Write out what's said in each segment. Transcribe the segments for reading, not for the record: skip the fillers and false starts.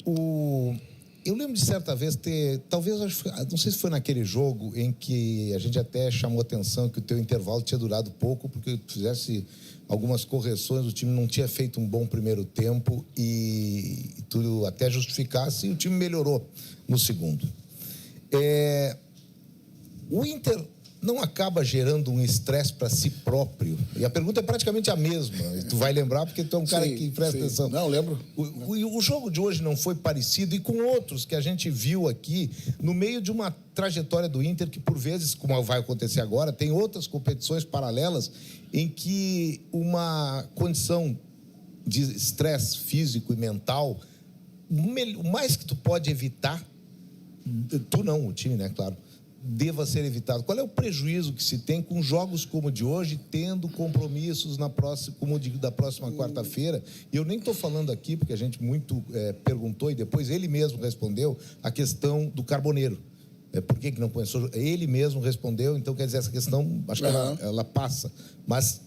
Eu lembro de certa vez talvez, não sei se foi naquele jogo em que a gente até chamou atenção que o teu intervalo tinha durado pouco, porque tu fizesse algumas correções, o time não tinha feito um bom primeiro tempo e tu até justificasse e o time melhorou no segundo. O Inter não acaba gerando um estresse para si próprio? E a pergunta é praticamente a mesma. Tu vai lembrar porque tu é um cara que presta atenção. Não, lembro. O jogo de hoje não foi parecido, e com outros que a gente viu aqui, no meio de uma trajetória do Inter que, por vezes, como vai acontecer agora, tem outras competições paralelas em que uma condição de estresse físico e mental, o mais que tu pode evitar, tu não, o time, né, claro, deva ser evitado. Qual é o prejuízo que se tem com jogos como o de hoje, tendo compromissos como o da próxima quarta-feira? E eu nem estou falando aqui, porque a gente muito perguntou, e depois ele mesmo respondeu, a questão do Carboneiro. Por que não começou? Ele mesmo respondeu, então quer dizer, essa questão, acho que ela passa. Mas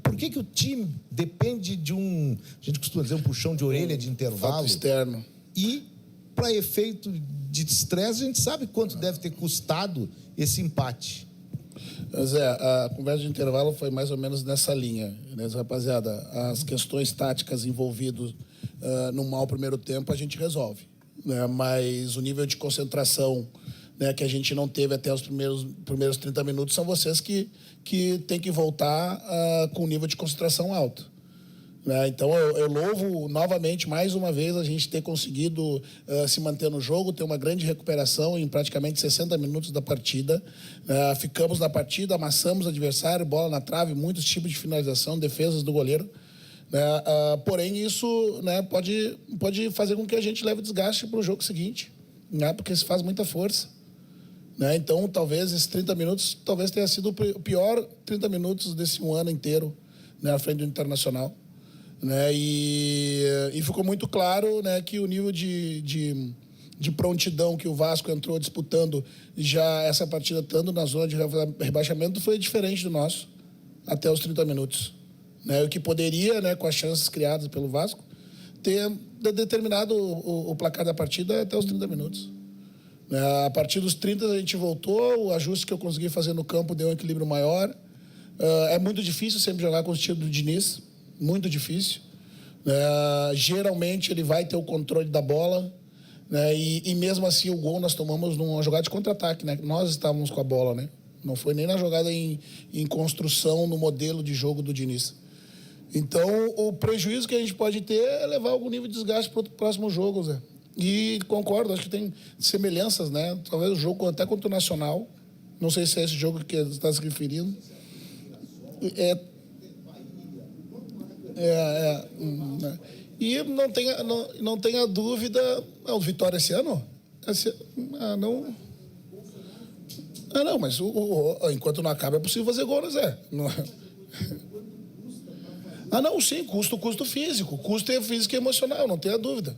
por que o time depende de a gente costuma dizer, um puxão de orelha de intervalo? Fato externo. E, para efeito de estresse, a gente sabe quanto deve ter custado esse empate. Zé, a conversa de intervalo foi mais ou menos nessa linha, né, rapaziada? As questões táticas envolvidas num mau primeiro tempo a gente resolve, né? Mas o nível de concentração, né, que a gente não teve até os primeiros 30 minutos, são vocês que tem que voltar com um nível de concentração alto. Então, eu louvo novamente, mais uma vez, a gente ter conseguido se manter no jogo, ter uma grande recuperação em praticamente 60 minutos da partida. Ficamos na partida, amassamos o adversário, bola na trave, muitos tipos de finalização, defesas do goleiro. Porém, isso, né, pode fazer com que a gente leve desgaste para o jogo seguinte, né, porque se faz muita força. Então, talvez esses 30 minutos tenha sido o pior 30 minutos desse ano inteiro, né, à frente do Internacional. E ficou muito claro, né, que o nível de prontidão que o Vasco entrou disputando já essa partida, estando na zona de rebaixamento, foi diferente do nosso, até os 30 minutos. O que poderia, né, com as chances criadas pelo Vasco, ter determinado o placar da partida até os 30 minutos. A partir dos 30 a gente voltou, o ajuste que eu consegui fazer no campo deu um equilíbrio maior. É muito difícil sempre jogar com o estilo do Diniz, muito difícil. Geralmente ele vai ter o controle da bola, né? E mesmo assim o gol nós tomamos numa jogada de contra-ataque, né? Nós estávamos com a bola, né? Não foi nem na jogada em construção no modelo de jogo do Diniz. Então o prejuízo que a gente pode ter é levar algum nível de desgaste para o próximo jogo, Zé. E concordo, acho que tem semelhanças, né? Talvez o jogo até contra o Nacional, não sei se é esse jogo que você está se referindo. E não tenha dúvida. O Vitória esse ano? Não. Não, mas enquanto não acaba é possível fazer gol, né, Zé? Não, sim, custo físico. Custo é físico e emocional, não tenha dúvida.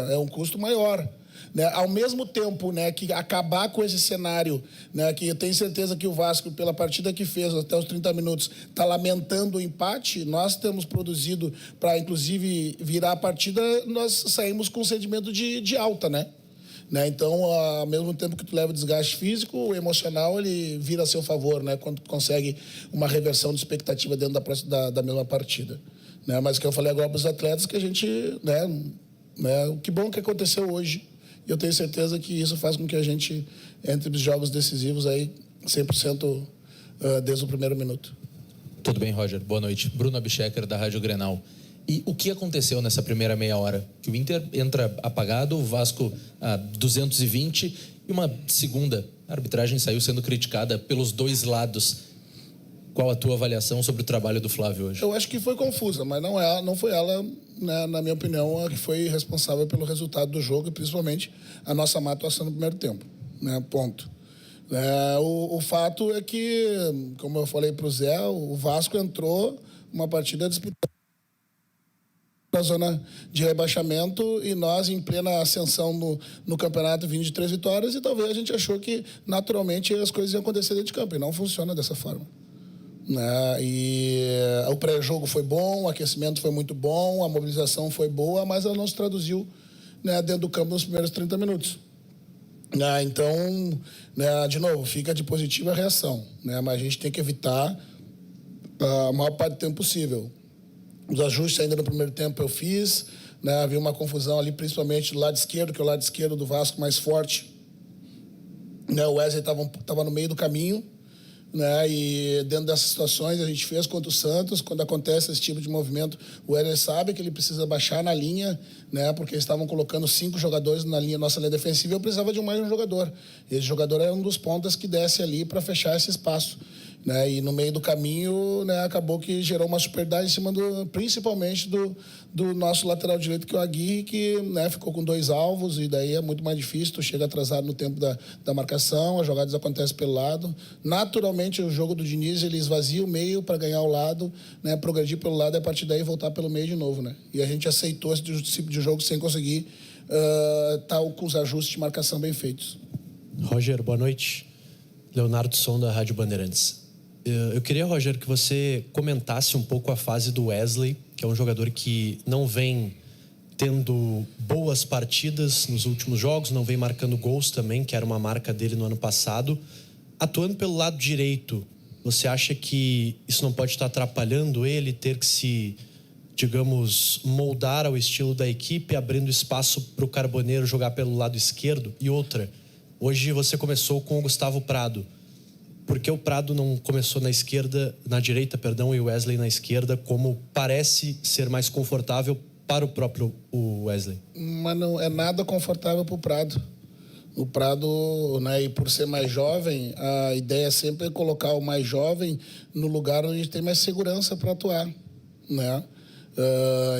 É um custo maior. Né? Ao mesmo tempo, né, que acabar com esse cenário, né, que eu tenho certeza que o Vasco, pela partida que fez até os 30 minutos, está lamentando o empate, nós temos produzido para, inclusive, virar a partida, nós saímos com um sentimento de alta, né? Então, ao mesmo tempo que tu leva o desgaste físico, o emocional, ele vira a seu favor, né, quando tu consegue uma reversão de expectativa dentro da mesma partida. Né? Mas o que eu falei agora para os atletas, que a gente... que bom que aconteceu hoje. E eu tenho certeza que isso faz com que a gente entre os jogos decisivos aí 100% desde o primeiro minuto. Tudo bem, Roger? Boa noite. Bruno Abchecker, da Rádio Grenal. E o que aconteceu nessa primeira meia hora? Que o Inter entra apagado, o Vasco a 220, e uma segunda, a arbitragem saiu sendo criticada pelos dois lados. Qual a tua avaliação sobre o trabalho do Flávio hoje? Eu acho que foi confusa, mas não foi ela, né, na minha opinião, a que foi responsável pelo resultado do jogo e principalmente a nossa má atuação no primeiro tempo. Né, ponto. O fato é que, como eu falei para o Zé, o Vasco entrou uma partida disputando na zona de rebaixamento e nós em plena ascensão no campeonato, vindo de 3 vitórias, e talvez a gente achou que naturalmente as coisas iam acontecer dentro de campo, e não funciona dessa forma. E o pré-jogo foi bom, o aquecimento foi muito bom, a mobilização foi boa, mas ela não se traduziu né, dentro do campo nos primeiros 30 minutos. Então, né, de novo, fica de positiva a reação, né, mas a gente tem que evitar a maior parte do tempo possível. Os ajustes ainda no primeiro tempo eu fiz, né, havia uma confusão ali, principalmente do lado esquerdo, que é o lado esquerdo do Vasco mais forte. Né, o Wesley estava no meio do caminho, né, e dentro dessas situações a gente fez contra o Santos. Quando acontece esse tipo de movimento, o Wesley sabe que ele precisa baixar na linha, né, porque eles estavam colocando 5 jogadores na linha, nossa linha defensiva, e eu precisava de mais um jogador. Esse jogador era um dos pontas que desce ali para fechar esse espaço. Né, e no meio do caminho, né, acabou que gerou uma superioridade em cima principalmente do nosso lateral direito, que é o Aguirre, que, né, ficou com 2 alvos, e daí é muito mais difícil, tu chega atrasado no tempo da marcação, as jogadas acontecem pelo lado. Naturalmente, o jogo do Diniz, ele esvazia o meio para ganhar o lado, né, progredir pelo lado e a partir daí voltar pelo meio de novo. Né? E a gente aceitou esse tipo de jogo sem conseguir estar com os ajustes de marcação bem feitos. Roger, boa noite. Leonardo Som, da Rádio Bandeirantes. Eu queria, Roger, que você comentasse um pouco a fase do Wesley, que é um jogador que não vem tendo boas partidas nos últimos jogos, não vem marcando gols também, que era uma marca dele no ano passado. Atuando pelo lado direito, você acha que isso não pode estar atrapalhando ele, ter que se, digamos, moldar ao estilo da equipe, abrindo espaço para o Carboneiro jogar pelo lado esquerdo? E outra, hoje você começou com o Gustavo Prado. Por que o Prado não começou na direita, e o Wesley na esquerda, como parece ser mais confortável para o próprio Wesley? Mas não é nada confortável para o Prado. O Prado, né, e por ser mais jovem, a ideia sempre é colocar o mais jovem no lugar onde tem mais segurança para atuar, né?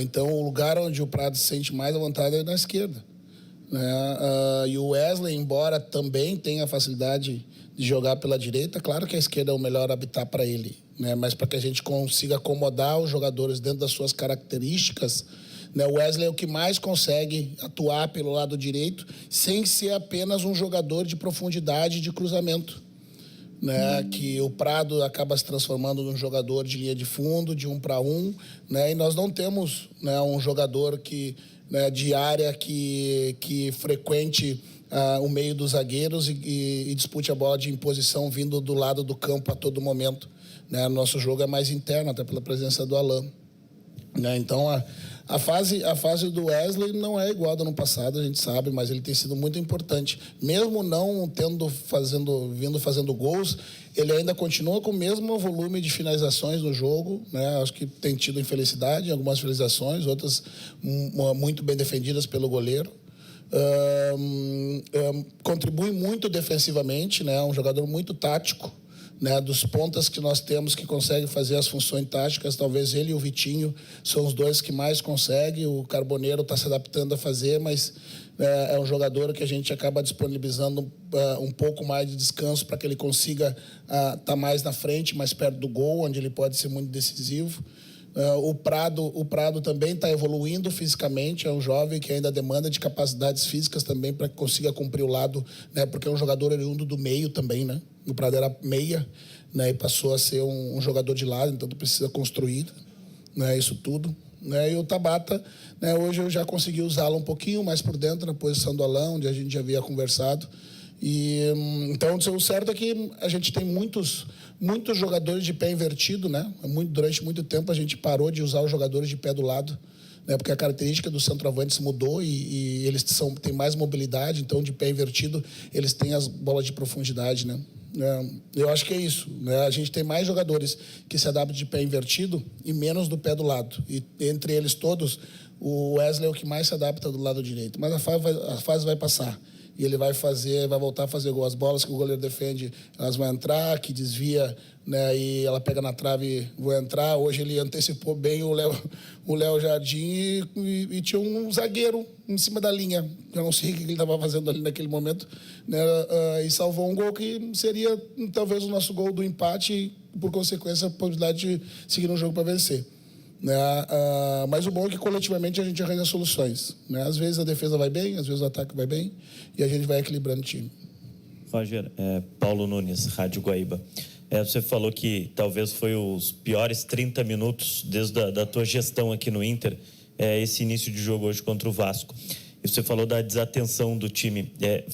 Então, o lugar onde o Prado se sente mais à vontade é na esquerda, né? E o Wesley, embora também tenha facilidade de jogar pela direita, claro que a esquerda é o melhor habitat para ele, né? Mas para que a gente consiga acomodar os jogadores dentro das suas características, né? O Wesley é o que mais consegue atuar pelo lado direito sem ser apenas um jogador de profundidade de cruzamento, né? Que o Prado acaba se transformando num jogador de linha de fundo, de 1 para 1, né? E nós não temos, né, um jogador que, né, de área que frequente o meio dos zagueiros e dispute a bola de imposição vindo do lado do campo a todo momento, né? Nosso jogo é mais interno, até pela presença do Alain, né? Então, a fase do Wesley não é igual ao do ano passado, a gente sabe, mas ele tem sido muito importante. Mesmo não vindo fazendo gols, ele ainda continua com o mesmo volume de finalizações no jogo, né? Acho que tem tido infelicidade em algumas finalizações, outras muito bem defendidas pelo goleiro. Contribui muito defensivamente, né? Um jogador muito tático, né? Dos pontas que nós temos que conseguem fazer as funções táticas, talvez ele e o Vitinho são os dois que mais conseguem. O Carboneiro está se adaptando a fazer, mas é um jogador que a gente acaba disponibilizando um pouco mais de descanso para que ele consiga estar mais na frente, mais perto do gol, onde ele pode ser muito decisivo. O Prado também está evoluindo fisicamente, é um jovem que ainda demanda de capacidades físicas também para que consiga cumprir o lado, né? Porque é um jogador oriundo do meio também, né? O Prado era meia, né? E passou a ser um jogador de lado, então precisa construir, né, isso tudo, né? E o Tabata, né, hoje eu já consegui usá-lo um pouquinho mais por dentro, na posição do Alain, onde a gente já havia conversado. Então, o certo é que a gente tem muitos jogadores de pé invertido, né? Durante muito tempo a gente parou de usar os jogadores de pé do lado, né? Porque a característica dos centroavantes mudou e eles têm mais mobilidade, então de pé invertido eles têm as bolas de profundidade, né? Eu acho que é isso, né? A gente tem mais jogadores que se adaptam de pé invertido e menos do pé do lado. E entre eles todos, o Wesley é o que mais se adapta do lado direito. Mas a fase vai passar. E ele vai voltar a fazer gol. As bolas que o goleiro defende, elas vão entrar, que desvia, né, e ela pega na trave e vai entrar. Hoje ele antecipou bem o Léo Jardim e tinha um zagueiro em cima da linha. Eu não sei o que ele estava fazendo ali naquele momento, né, e salvou um gol que seria talvez o nosso gol do empate e, por consequência, a possibilidade de seguir no jogo para vencer. Né? Mas o bom é que coletivamente a gente arranja soluções, né? Às vezes a defesa vai bem, às vezes o ataque vai bem e a gente vai equilibrando o time. Roger, Paulo Nunes, Rádio Guaíba. Você falou que talvez foi os piores 30 minutos desde da tua gestão aqui no Inter, esse início de jogo hoje contra o Vasco. E você falou da desatenção do time.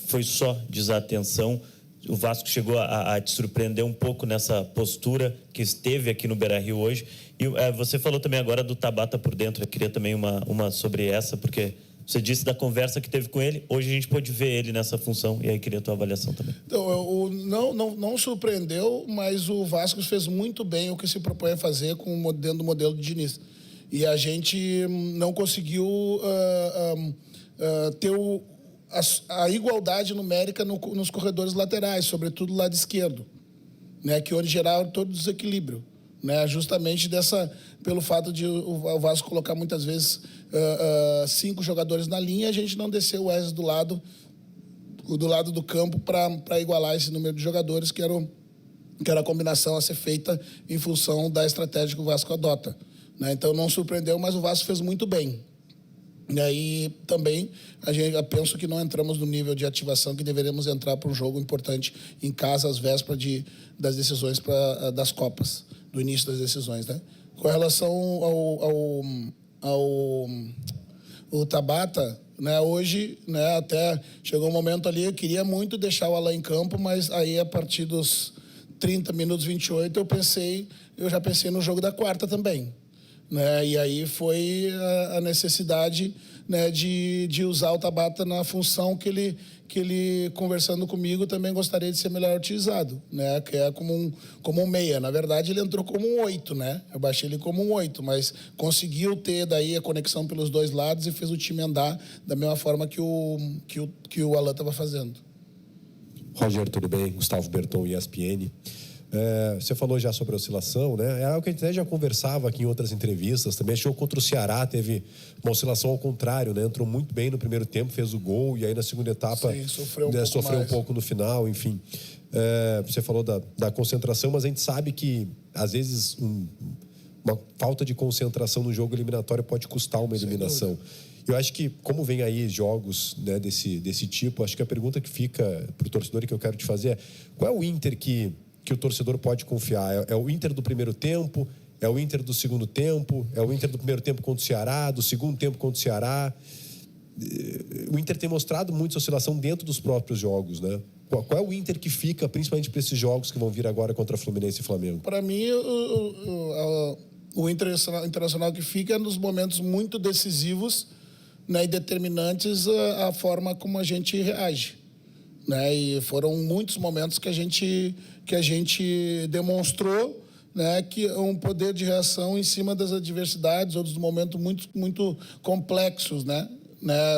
Foi só desatenção? O Vasco chegou a te surpreender um pouco nessa postura que esteve aqui no Beira-Rio hoje. E você falou também agora do Tabata por dentro. Eu queria também uma sobre essa, porque você disse da conversa que teve com ele. Hoje a gente pôde ver ele nessa função. E aí queria a tua avaliação também. Então, não surpreendeu, mas o Vasco fez muito bem o que se propõe a fazer dentro do modelo de Diniz. E a gente não conseguiu ter a igualdade numérica nos corredores laterais, sobretudo do lado esquerdo, né, que onde gerava todo o desequilíbrio, né, justamente pelo fato de o Vasco colocar muitas vezes 5 jogadores na linha, a gente não desceu o Wesley do lado do campo para igualar esse número de jogadores que era a combinação a ser feita em função da estratégia que o Vasco adota, né? Então não surpreendeu, mas o Vasco fez muito bem. E aí também eu penso que não entramos no nível de ativação que deveríamos entrar para um jogo importante em casa às vésperas das decisões das Copas, do início das decisões, né? Com relação ao Tabata, né, hoje, né, até chegou um momento ali, eu queria muito deixar o Alain em campo, mas aí a partir dos 30 minutos, 28, eu já pensei no jogo da quarta também. Né? E aí foi a necessidade, né, de usar o Tabata na função que ele, conversando comigo, também gostaria de ser melhor utilizado, né? Que é como um meia. Na verdade, ele entrou como um 8, né? Eu baixei ele como um 8, mas conseguiu ter daí a conexão pelos dois lados e fez o time andar da mesma forma que o Alan estava fazendo. Roger, tudo bem? Gustavo Berton, ESPN. Você falou já sobre a oscilação, né? É algo que a gente até já conversava aqui em outras entrevistas também. Achou que contra o Ceará teve uma oscilação ao contrário, né? Entrou muito bem no primeiro tempo, fez o gol, e aí na segunda etapa sofreu um pouco no final, enfim. Você falou da concentração, mas a gente sabe que às vezes uma falta de concentração no jogo eliminatório pode custar uma eliminação. Eu acho que, como vem aí jogos, né, desse tipo, acho que a pergunta que fica para o torcedor e que eu quero te fazer é: qual é o Inter que o torcedor pode confiar? É o Inter do primeiro tempo? É o Inter do segundo tempo? É o Inter do primeiro tempo contra o Ceará? Do segundo tempo contra o Ceará? O Inter tem mostrado muita oscilação dentro dos próprios jogos, né? Qual é o Inter que fica, principalmente para esses jogos que vão vir agora contra Fluminense e Flamengo? Para mim, o Internacional que fica é nos momentos muito decisivos, né, e determinantes a forma como a gente reage. Né? E foram muitos momentos que a gente demonstrou, né, que um poder de reação em cima das adversidades ou dos momentos muito, muito complexos, né,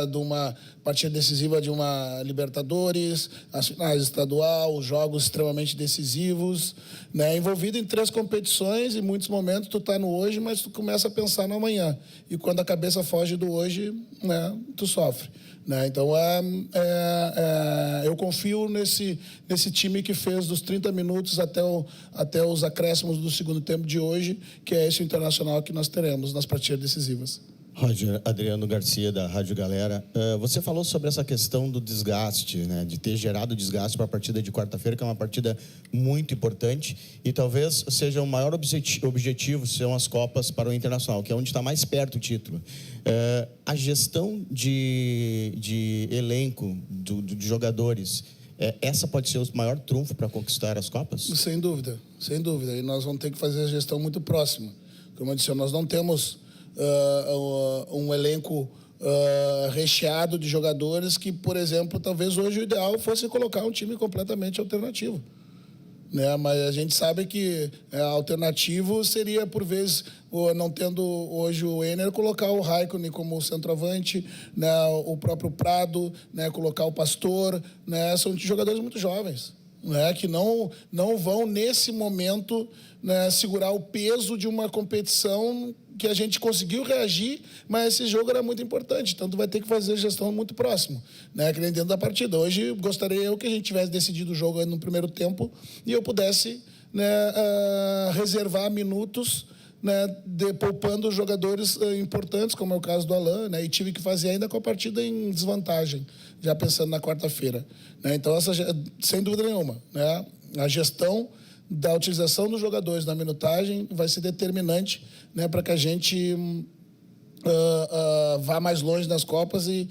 de uma partida decisiva de uma Libertadores, as finais estadual, jogos extremamente decisivos, né, envolvido em 3 competições. E em muitos momentos tu tá no hoje, mas tu começa a pensar no amanhã. E quando a cabeça foge do hoje, né, tu sofre. Né? Então, eu confio nesse time que fez dos 30 minutos até os acréscimos do segundo tempo de hoje, que é esse Internacional que nós teremos nas partidas decisivas. Roger, Adriano Garcia, da Rádio Galera. Você falou sobre essa questão do desgaste, né, de ter gerado desgaste para a partida de quarta-feira, que é uma partida muito importante, e talvez seja o maior objetivo, são as Copas para o Internacional, que é onde está mais perto o título. A gestão de elenco, de jogadores, essa pode ser o maior trunfo para conquistar as Copas? Sem dúvida, sem dúvida. E nós vamos ter que fazer a gestão muito próxima. Como eu disse, nós não temos um elenco recheado de jogadores que, por exemplo, talvez hoje o ideal fosse colocar um time completamente alternativo. Né? Mas a gente sabe que alternativo seria, por vezes, não tendo hoje o Ener, colocar o Raikkonen como centroavante, né? O próprio Prado, né? Colocar o Pastor, né? São jogadores muito jovens, né? Que não vão, nesse momento, né, segurar o peso de uma competição que a gente conseguiu reagir, mas esse jogo era muito importante, então tu vai ter que fazer gestão muito próximo, né, que nem dentro da partida. Hoje gostaria eu que a gente tivesse decidido o jogo no primeiro tempo e eu pudesse, né, reservar minutos, né, poupando jogadores importantes, como é o caso do Alain, né, e tive que fazer ainda com a partida em desvantagem, já pensando na quarta-feira. Né, então, sem dúvida nenhuma, né, a gestão da utilização dos jogadores na minutagem vai ser determinante, né, para que a gente vá mais longe nas Copas e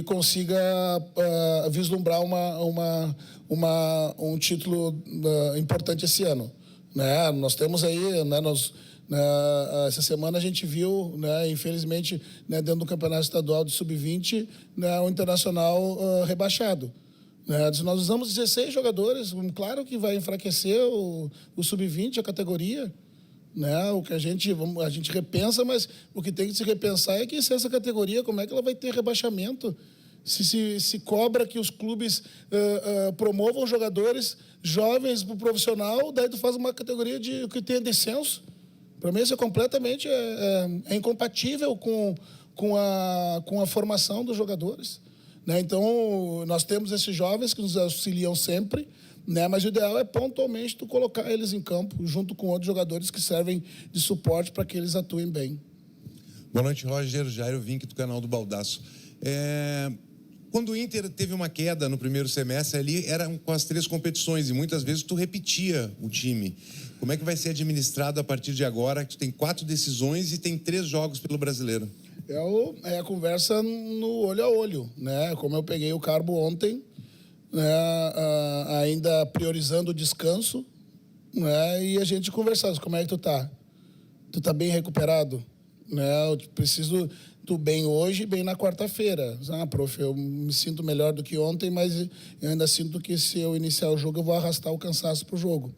consiga vislumbrar um título importante esse ano. Né? Nós temos aí, né, essa semana a gente viu, né, infelizmente, né, dentro do Campeonato Estadual de Sub-20, né, o Internacional rebaixado. Né? Nós usamos 16 jogadores, claro que vai enfraquecer o Sub-20, a categoria. Né? O que a gente repensa, mas o que tem que se repensar é que se essa categoria, como é que ela vai ter rebaixamento? Se cobra que os clubes promovam jogadores jovens para o profissional, daí tu faz uma categoria que tenha descenso. Para mim isso é completamente incompatível com a formação dos jogadores. Né? Então, nós temos esses jovens que nos auxiliam sempre, né? Mas o ideal é pontualmente tu colocar eles em campo, junto com outros jogadores que servem de suporte para que eles atuem bem. Boa noite, Roger. Jairo Vink, do canal do Baldaço. Quando o Inter teve uma queda no primeiro semestre, ali eram com as 3 competições e muitas vezes tu repetia o time. Como é que vai ser administrado a partir de agora, que tu tem 4 decisões e tem 3 jogos pelo Brasileiro? É a conversa no olho a olho, né? Como eu peguei o Carbo ontem, né? Ainda priorizando o descanso, né? E a gente conversava, como é que tu tá? Tu tá bem recuperado? Né? Eu preciso tu bem hoje e bem na quarta-feira. Prof, eu me sinto melhor do que ontem, mas eu ainda sinto que se eu iniciar o jogo eu vou arrastar o cansaço pro jogo.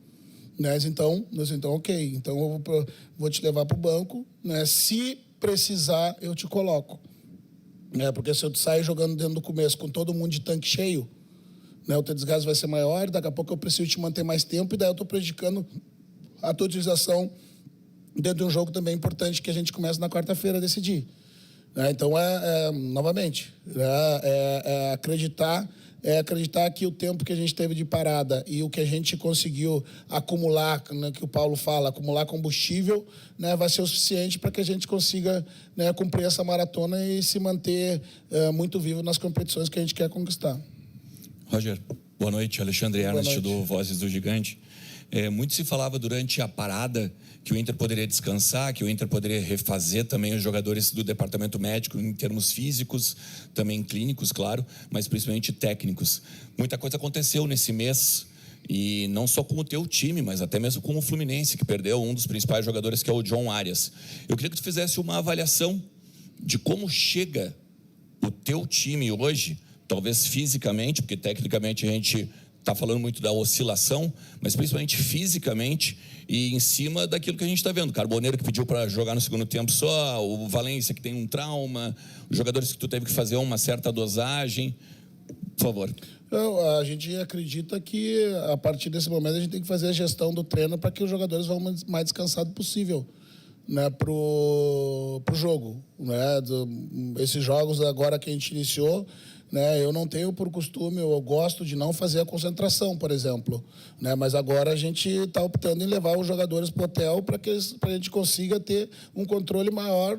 Né? Então, ok, então eu vou te levar pro banco, né? Se precisar, eu te coloco. Né? Porque se eu sair jogando dentro do começo com todo mundo de tanque cheio, né, o teu desgaste vai ser maior, daqui a pouco eu preciso te manter mais tempo e daí eu estou prejudicando a tua utilização dentro de um jogo também importante que a gente começa na quarta-feira a decidir. Né? Então, novamente, acreditar que o tempo que a gente teve de parada e o que a gente conseguiu acumular, né, que o Paulo fala, acumular combustível, né, vai ser o suficiente para que a gente consiga, né, cumprir essa maratona e se manter muito vivo nas competições que a gente quer conquistar. Roger, boa noite. Alexandre Ernest, do Vozes do Gigante. Muito se falava durante a parada que o Inter poderia descansar, que o Inter poderia refazer também os jogadores do departamento médico em termos físicos, também clínicos, claro, mas principalmente técnicos. Muita coisa aconteceu nesse mês, e não só com o teu time, mas até mesmo com o Fluminense, que perdeu um dos principais jogadores, que é o John Arias. Eu queria que tu fizesse uma avaliação de como chega o teu time hoje, talvez fisicamente, porque tecnicamente a gente está falando muito da oscilação, mas principalmente fisicamente e em cima daquilo que a gente está vendo. Carboneiro que pediu para jogar no segundo tempo só, o Valência que tem um trauma, os jogadores que tu teve que fazer uma certa dosagem. Por favor. A gente acredita que a partir desse momento a gente tem que fazer a gestão do treino para que os jogadores vão o mais descansados possível, né, pro jogo. Né? Esses jogos agora que a gente iniciou, né, eu não tenho por costume, eu gosto de não fazer a concentração, por exemplo. Né, mas agora a gente está optando em levar os jogadores para o hotel para a gente consiga ter um controle maior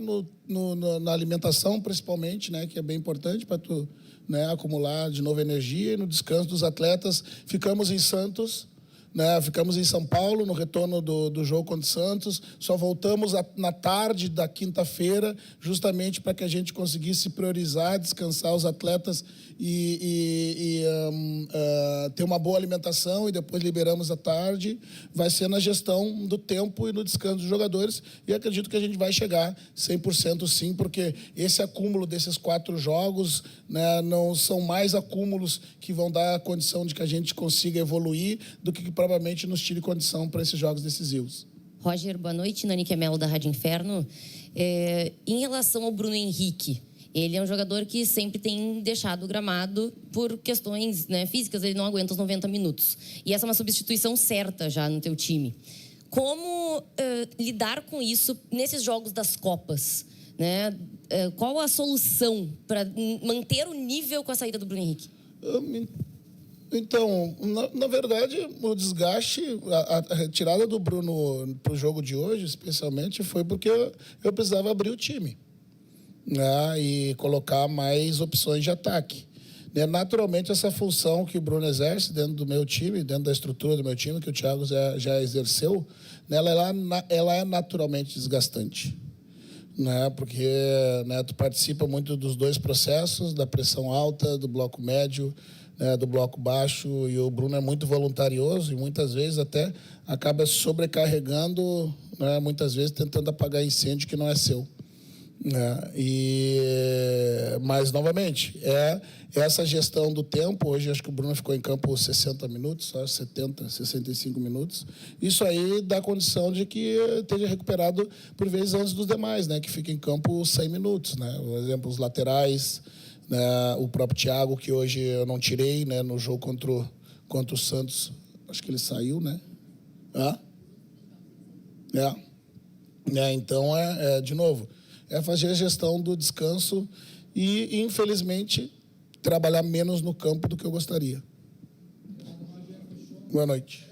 na alimentação, principalmente, né, que é bem importante para tu, né, acumular de novo energia. E no descanso dos atletas, ficamos em Santos, né, ficamos em São Paulo no retorno do jogo contra o Santos, só voltamos na tarde da quinta-feira, justamente para que a gente conseguisse priorizar, descansar os atletas e ter uma boa alimentação, e depois liberamos à tarde. Vai ser na gestão do tempo e no descanso dos jogadores, e acredito que a gente vai chegar 100% sim, porque esse acúmulo desses 4 jogos, né, não são mais acúmulos que vão dar a condição de que a gente consiga evoluir do que provavelmente nos tire condição para esses jogos decisivos. Roger, boa noite. Nani Kemelo, da Rádio Inferno. Em relação ao Bruno Henrique, ele é um jogador que sempre tem deixado o gramado por questões, né, físicas, ele não aguenta os 90 minutos. E essa é uma substituição certa já no teu time. Como lidar com isso nesses jogos das Copas? Né? Qual a solução para manter o nível com a saída do Bruno Henrique? Então, na verdade, o desgaste, a retirada do Bruno para o jogo de hoje, especialmente, foi porque eu precisava abrir o time, né, e colocar mais opções de ataque. Naturalmente, essa função que o Bruno exerce dentro do meu time, dentro da estrutura do meu time, que o Thiago já exerceu, ela é naturalmente desgastante. né? Porque, né, tu participa muito dos dois processos, da pressão alta, do bloco médio, né, do bloco baixo, e o Bruno é muito voluntarioso e muitas vezes até acaba sobrecarregando, né, muitas vezes tentando apagar incêndio que não é seu. Mas, novamente, essa gestão do tempo. Hoje acho que o Bruno ficou em campo 60 minutos, só 70, 65 minutos. Isso aí dá condição de que esteja recuperado por vezes antes dos demais, né, que fica em campo 100 minutos. Né? Por exemplo, os laterais, né, o próprio Thiago, que hoje eu não tirei, né, no jogo contra o Santos. Acho que ele saiu, né? Então, de novo, fazer a gestão do descanso e, infelizmente, trabalhar menos no campo do que eu gostaria. Boa noite.